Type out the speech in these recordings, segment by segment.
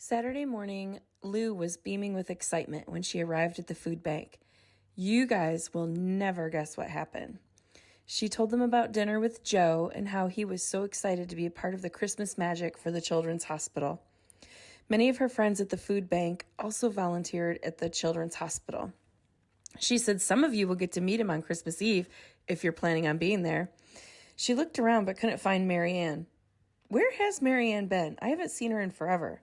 Saturday morning, Lou was beaming with excitement when she arrived at the food bank. You guys will never guess what happened. She told them about dinner with Joe and how he was so excited to be a part of the Christmas magic for the Children's Hospital. Many of her friends at the food bank also volunteered at the Children's Hospital. She said some of you will get to meet him on Christmas Eve if you're planning on being there. She looked around but couldn't find Mary Ann. Where has Mary Ann been? I haven't seen her in forever.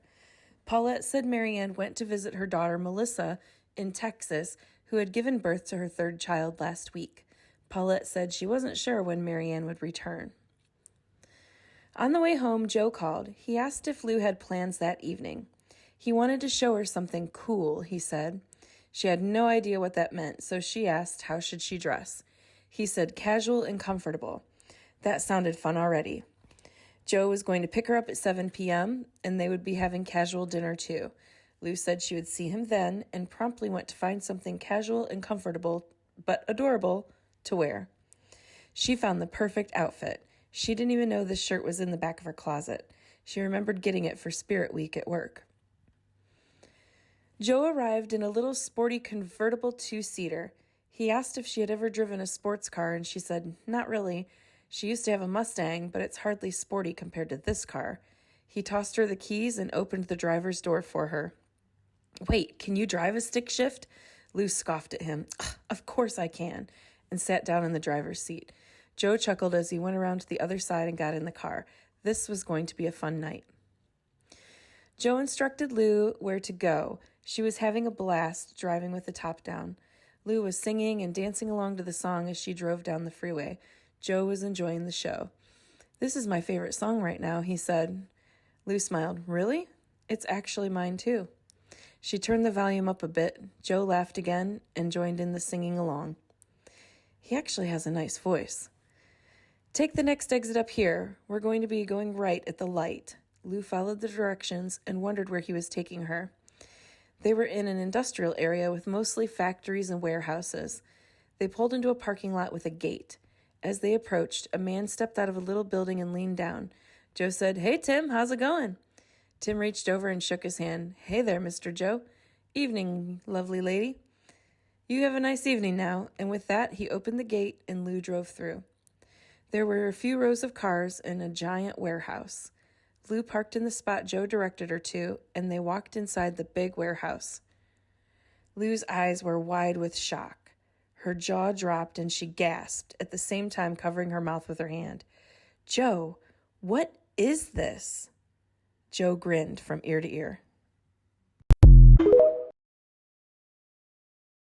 Paulette said Mary Ann went to visit her daughter Melissa in Texas, who had given birth to her third child last week. Paulette said she wasn't sure when Mary Ann would return. On the way home, Joe called. He asked if Lou had plans that evening. He wanted to show her something cool, he said. She had no idea what that meant, so she asked how should she dress. He said casual and comfortable. That sounded fun already. Joe was going to pick her up at 7 p.m., and they would be having casual dinner too. Lou said she would see him then and promptly went to find something casual and comfortable, but adorable, to wear. She found the perfect outfit. She didn't even know this shirt was in the back of her closet. She remembered getting it for Spirit Week at work. Joe arrived in a little sporty convertible two-seater. He asked if she had ever driven a sports car, and she said, not really. She used to have a Mustang, but it's hardly sporty compared to this car. He tossed her the keys and opened the driver's door for her. Wait, can you drive a stick shift? Lou scoffed at him. Of course I can, and sat down in the driver's seat. Joe chuckled as he went around to the other side and got in the car. This was going to be a fun night. Joe instructed Lou where to go. She was having a blast driving with the top down. Lou was singing and dancing along to the song as she drove down the freeway. Joe was enjoying the show. This is my favorite song right now, he said. Lou smiled. Really? It's actually mine too. She turned the volume up a bit. Joe laughed again and joined in the singing along. He actually has a nice voice. Take the next exit up here. We're going to be going right at the light. Lou followed the directions and wondered where he was taking her. They were in an industrial area with mostly factories and warehouses. They pulled into a parking lot with a gate. As they approached, a man stepped out of a little building and leaned down. Joe said, Hey, Tim, how's it going? Tim reached over and shook his hand. Hey there, Mr. Joe. Evening, lovely lady. You have a nice evening now. And with that, he opened the gate and Lou drove through. There were a few rows of cars and a giant warehouse. Lou parked in the spot Joe directed her to, and they walked inside the big warehouse. Lou's eyes were wide with shock. Her jaw dropped and she gasped, at the same time covering her mouth with her hand. Joe, what is this? Joe grinned from ear to ear.